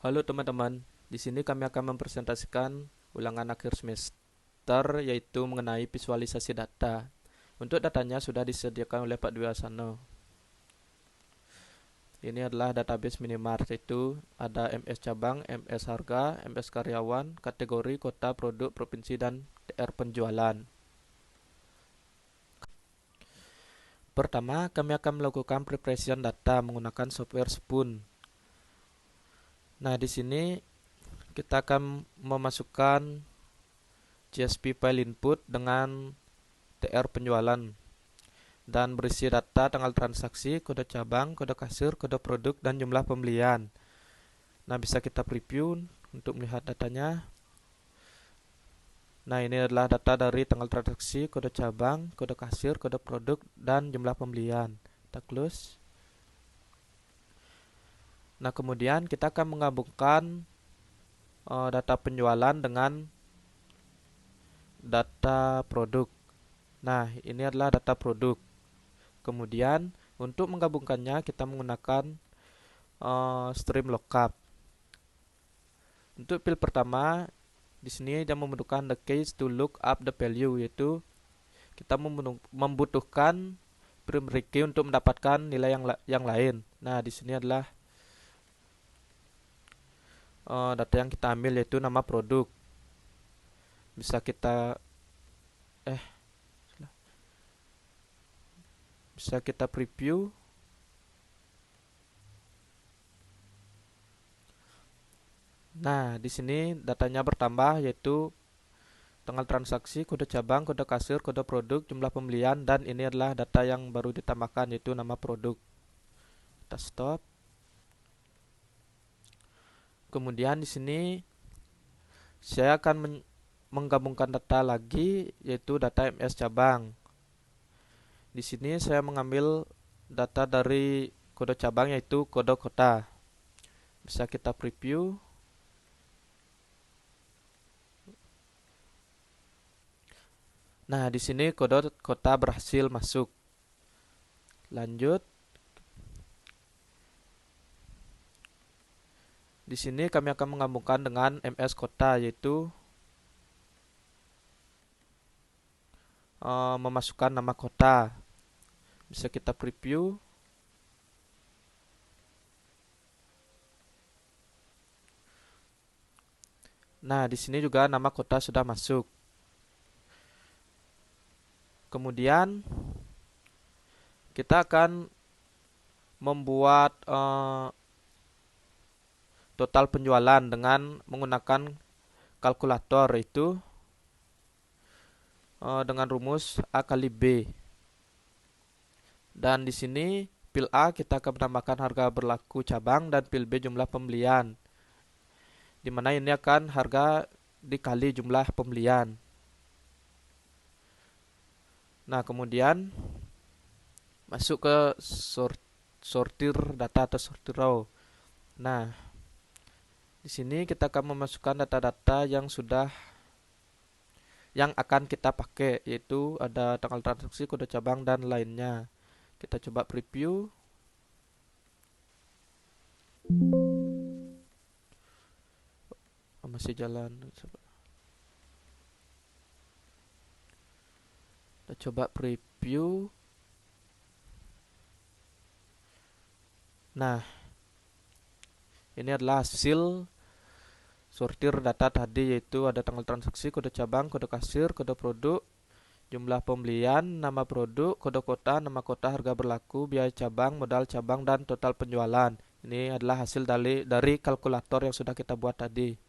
Halo teman-teman, di sini kami akan mempresentasikan ulangan akhir semester yaitu mengenai visualisasi data. Untuk datanya sudah disediakan oleh Pak Dwi Asano. Ini adalah database Minimart, yaitu ada MS cabang, MS harga, MS karyawan, kategori, kota, produk, provinsi, dan DR penjualan. Pertama, kami akan melakukan preparation data menggunakan software Spoon. Nah, di sini kita akan memasukkan CSV file input dengan TR penjualan dan berisi data tanggal transaksi, kode cabang, kode kasir, kode produk, dan jumlah pembelian. Nah, bisa kita preview untuk melihat datanya. Nah, ini adalah data dari tanggal transaksi, kode cabang, kode kasir, kode produk, dan jumlah pembelian. Kita close. Nah, kemudian kita akan menggabungkan data penjualan dengan data produk. Nah, ini adalah data produk. Kemudian untuk menggabungkannya kita menggunakan stream lookup. Untuk field pertama, di sini dia membutuhkan the case to look up the value, yaitu kita membutuhkan primary key untuk mendapatkan nilai yang lain. Nah, di sini adalah data yang kita ambil yaitu nama produk. Bisa kita eh bisa kita preview. Nah, di sini datanya bertambah yaitu tanggal transaksi, kode cabang, kode kasir, kode produk, jumlah pembelian, dan ini adalah data yang baru ditambahkan yaitu nama produk. Kita stop. Kemudian di sini saya akan menggabungkan data lagi yaitu data MS cabang. Di sini saya mengambil data dari kode cabang yaitu kode kota. Bisa kita preview. Nah, di sini kode kota berhasil masuk. Lanjut. Di sini kami akan menggabungkan dengan MS kota yaitu memasukkan nama kota. Bisa kita preview. Nah, di sini juga nama kota sudah masuk. Kemudian kita akan membuat total penjualan dengan menggunakan kalkulator, itu dengan rumus A kali B. Dan di sini pil A kita akan menambahkan harga berlaku cabang dan pil B jumlah pembelian, di mana ini akan harga dikali jumlah pembelian. Nah, kemudian masuk ke sortir data atau sortir row. Nah, di sini kita akan memasukkan data-data yang akan kita pakai, yaitu ada tanggal transaksi, kode cabang, dan lainnya. Kita coba preview. Masih jalan. Kita coba preview. Nah, ini adalah hasil sortir data tadi, yaitu ada tanggal transaksi, kode cabang, kode kasir, kode produk, jumlah pembelian, nama produk, kode kota, nama kota, harga berlaku, biaya cabang, modal cabang, dan total penjualan. Ini adalah hasil dari kalkulator yang sudah kita buat tadi.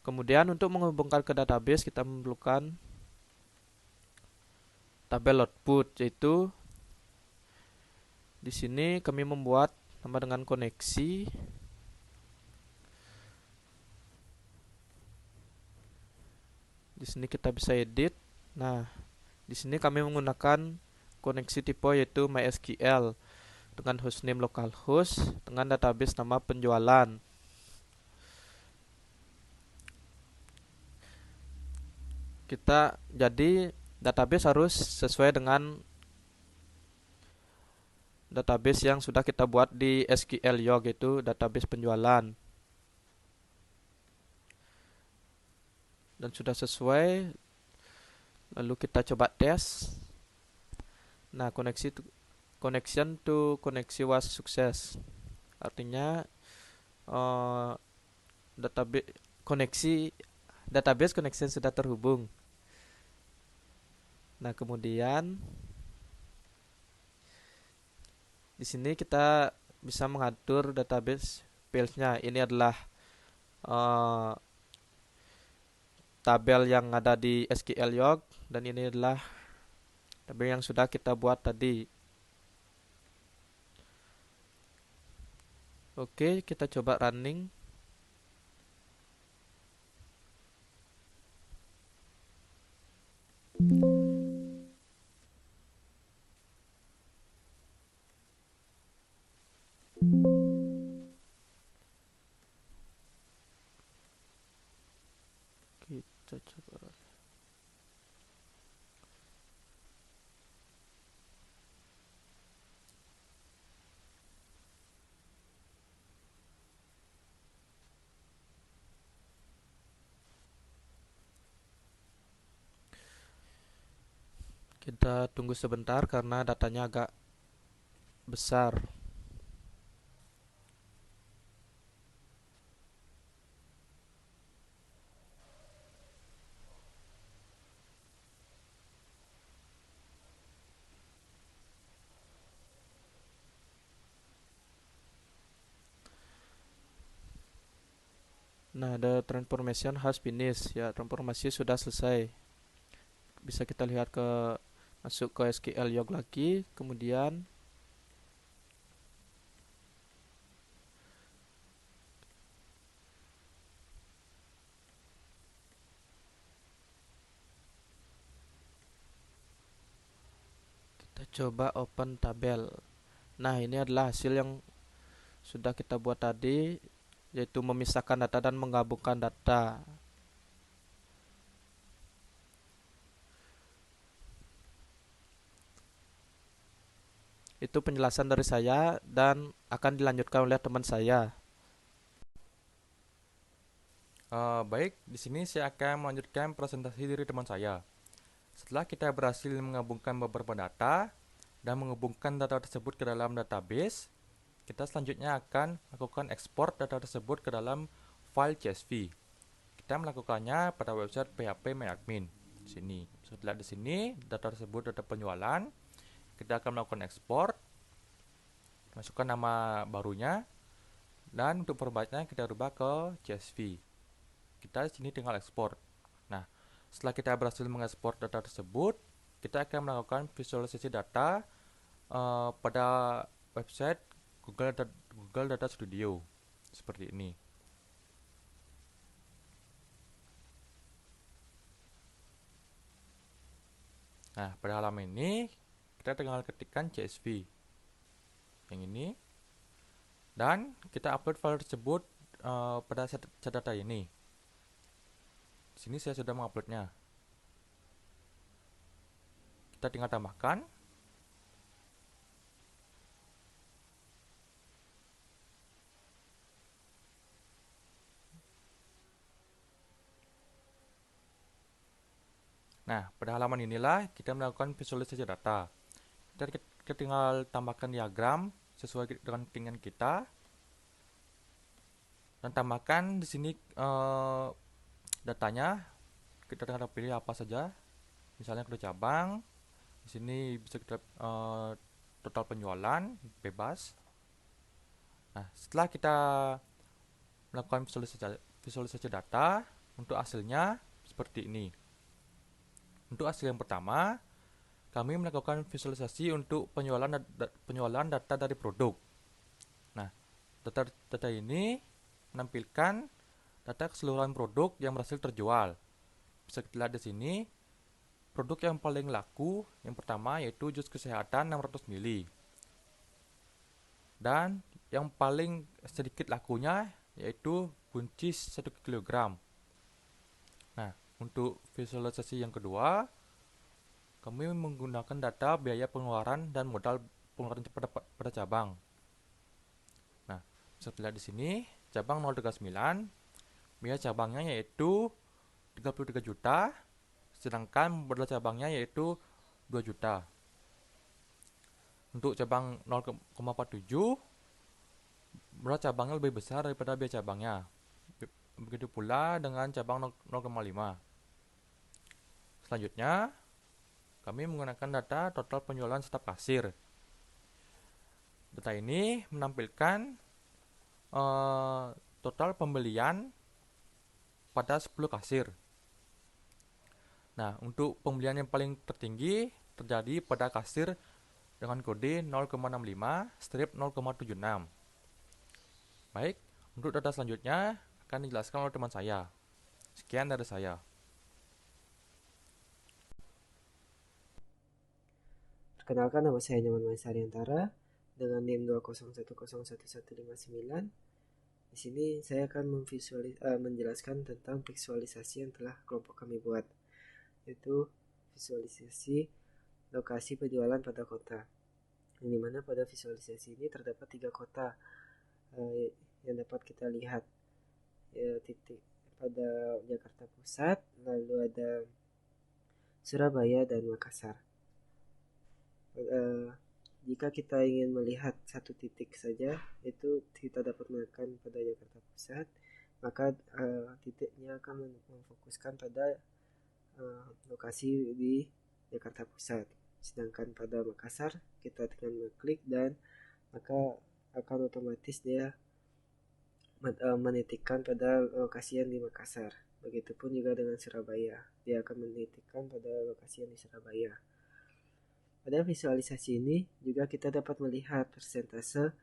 Kemudian untuk menghubungkan ke database kita memerlukan tabel output, yaitu di sini kami membuat sama dengan koneksi. Di sini kita bisa edit. Nah, di sini kami menggunakan koneksi tipe yaitu MySQL dengan hostname localhost dengan database nama penjualan. Jadi database harus sesuai dengan database yang sudah kita buat di SQL Log, yaitu database penjualan. Dan sudah sesuai, lalu kita coba tes. Nah, connection to koneksi was sukses. Artinya database connection sudah terhubung. Nah, kemudian di sini kita bisa mengatur database fields-nya. Ini adalah uh, tabel yang ada di SQL Log, dan ini adalah tabel yang sudah kita buat tadi. Oke, kita coba running. Kita coba. Kita tunggu sebentar karena datanya agak besar. Nah, the transformation has finished. Ya, transformasi sudah selesai. Bisa kita lihat masuk ke SQL Log lagi, kemudian kita coba open tabel. Nah, ini adalah hasil yang sudah kita buat tadi, yaitu memisahkan data dan menggabungkan data. Itu penjelasan dari saya dan akan dilanjutkan oleh teman saya. Baik, di sini saya akan melanjutkan presentasi dari teman saya. Setelah kita berhasil menggabungkan beberapa data dan menghubungkan data tersebut ke dalam database, kita selanjutnya akan melakukan ekspor data tersebut ke dalam file CSV. Kita melakukannya pada website PHP MyAdmin. Sini, bisa dilihat di sini data tersebut data penjualan. Kita akan melakukan ekspor, masukkan nama barunya, dan untuk formatnya kita rubah ke CSV. Kita di sini tinggal ekspor. Nah, setelah kita berhasil mengekspor data tersebut, kita akan melakukan visualisasi data pada website Google Data Studio seperti ini. Nah, pada halaman ini kita tinggal ketikkan CSV yang ini dan kita upload file tersebut pada set data ini. Di sini saya sudah menguploadnya. Kita tinggal tambahkan. Nah, pada halaman inilah kita melakukan visualisasi data. Kita tinggal tambahkan diagram sesuai dengan keinginan kita dan tambahkan di sini datanya. Kita tinggal pilih apa saja, misalnya kode cabang. Di sini bisa kita total penjualan bebas. Nah, setelah kita melakukan visualisasi data, untuk hasilnya seperti ini. Untuk hasil yang pertama, kami melakukan visualisasi untuk penjualan data dari produk. Nah, data ini menampilkan data keseluruhan produk yang berhasil terjual. Bisa kita lihat di sini, produk yang paling laku yang pertama yaitu jus kesehatan 600 ml. Dan yang paling sedikit lakunya yaitu buncis 1 kg. Nah, untuk visualisasi yang kedua, kami menggunakan data biaya pengeluaran dan modal pengeluaran pada cabang. Nah, bisa dilihat di sini, cabang 039, biaya cabangnya yaitu 33 juta, sedangkan modal cabangnya yaitu 2 juta. Untuk cabang 0,47, modal cabangnya lebih besar daripada biaya cabangnya. Begitu pula dengan cabang 0,5. Selanjutnya, kami menggunakan data total penjualan staf kasir. Data ini menampilkan total pembelian pada 10 kasir. Nah, untuk pembelian yang paling tertinggi terjadi pada kasir dengan kode 0,65-0,76. Baik, untuk data selanjutnya akan dijelaskan oleh teman saya. Sekian dari saya. Perkenalkan, nama saya Nyoman Maesa Ariantara dengan NIM 201101159. Di sini saya akan menjelaskan tentang visualisasi yang telah kelompok kami buat, yaitu visualisasi lokasi penjualan pada kota. Yang dimana pada visualisasi ini terdapat 3 kota yang dapat kita lihat, titik pada Jakarta Pusat, lalu ada Surabaya dan Makassar. Jika kita ingin melihat satu titik saja, itu kita dapat menekan pada Jakarta Pusat, maka titiknya akan memfokuskan pada lokasi di Jakarta Pusat. Sedangkan pada Makassar, kita tekan klik dan maka akan otomatis dia menitikkan pada lokasi yang di Makassar. Begitupun juga dengan Surabaya, dia akan menitikkan pada lokasi yang di Surabaya. Pada visualisasi ini juga kita dapat melihat persentase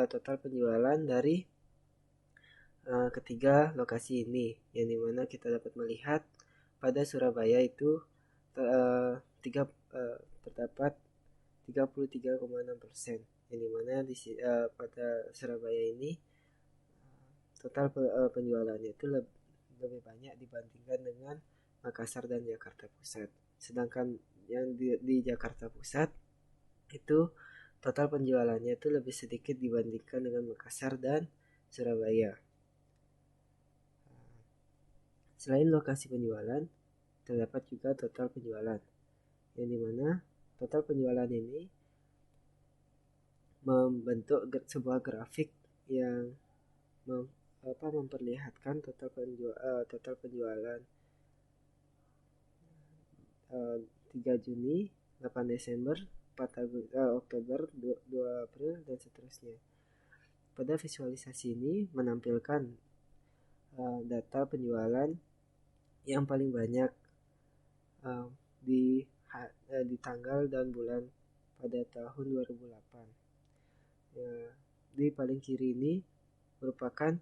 total penjualan dari ketiga lokasi ini, yang dimana kita dapat melihat pada Surabaya itu terdapat 33,6%, yang dimana pada Surabaya ini total penjualannya itu lebih banyak dibandingkan dengan Makassar dan Jakarta Pusat. Sedangkan yang di Jakarta Pusat itu total penjualannya itu lebih sedikit dibandingkan dengan Makassar dan Surabaya. Selain lokasi penjualan, terdapat juga total penjualan, yang dimana total penjualan ini membentuk sebuah grafik yang memperlihatkan total penjualan 3 Juni, 8 Desember, 4 Oktober, 2 April, dan seterusnya. Pada visualisasi ini menampilkan data penjualan yang paling banyak di tanggal dan bulan pada tahun 2008. Di paling kiri ini merupakan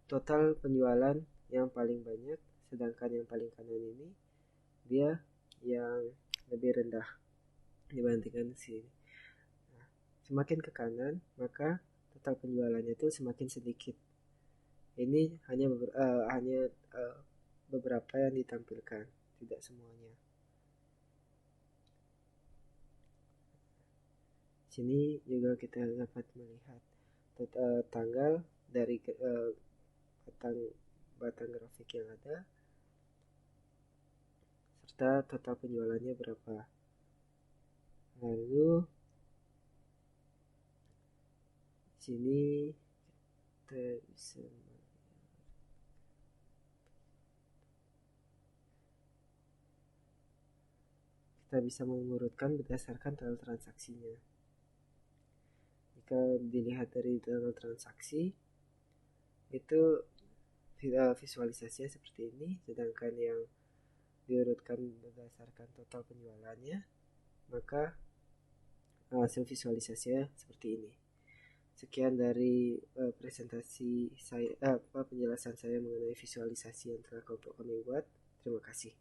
total penjualan yang paling banyak, sedangkan yang paling kanan ini dia yang lebih rendah dibandingkan sini. Nah, semakin ke kanan maka total penjualannya itu semakin sedikit. Ini hanya beberapa yang ditampilkan, tidak semuanya. Sini juga kita dapat melihat tanggal dari batang grafik yang ada, serta total penjualannya berapa. Lalu sini kita bisa mengurutkan berdasarkan tanggal transaksinya. Jika dilihat dari tanggal transaksi, itu visualisasinya seperti ini, sedangkan yang diurutkan berdasarkan total penjualannya, maka hasil visualisasinya seperti ini. Sekian dari presentasi saya, penjelasan saya mengenai visualisasi yang telah kelompok kami buat. Terima kasih.